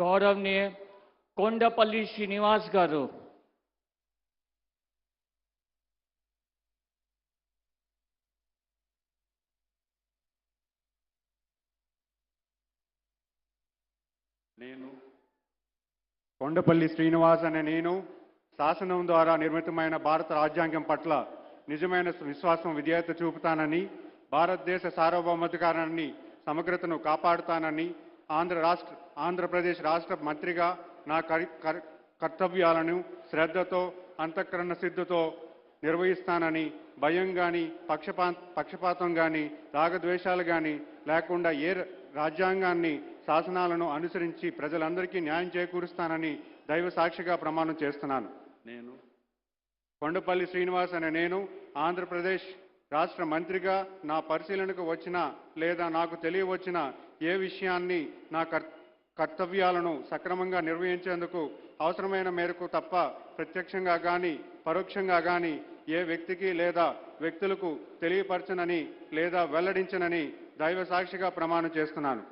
గౌరవనీయ కొండపల్లి శ్రీనివాస్ గారు. కొండపల్లి శ్రీనివాస్ అనే నేను శాసనం ద్వారా నిర్మితమైన భారత రాజ్యాంగం పట్ల నిజమైన విశ్వాసం విధేయత చూపుతానని, భారతదేశ సార్వభౌమాధికారాన్ని సమగ్రతను కాపాడుతానని, ఆంధ్రప్రదేశ్ రాష్ట్ర మంత్రిగా నా కర్తవ్యాలను శ్రద్ధతో అంతఃకరణ సిద్ధతో నిర్వహిస్తానని, భయం కానీ పక్షపాతం కానీ రాగద్వేషాలు కానీ లేకుండా రాజ్యాంగాన్ని శాసనాలను అనుసరించి ప్రజలందరికీ న్యాయం చేకూరుస్తానని దైవ సాక్షిగా ప్రమాణం చేస్తున్నాను. నేను కొండపల్లి శ్రీనివాస్ అనే నేను ఆంధ్రప్రదేశ్ రాష్ట్ర మంత్రిగా నా పరిశీలనకు వచ్చిన లేదా నాకు తెలియవచ్చిన ఏ విషయాన్ని నా కర్తవ్యాలను సక్రమంగా నిర్వహించేందుకు అవసరమైన మేరకు తప్ప ప్రత్యక్షంగా కానీ పరోక్షంగా కానీ ఏ వ్యక్తికి లేదా వ్యక్తులకు తెలియపరచనని లేదా వెల్లడించనని దైవ సాక్షిగా ప్రమాణం చేస్తున్నాను.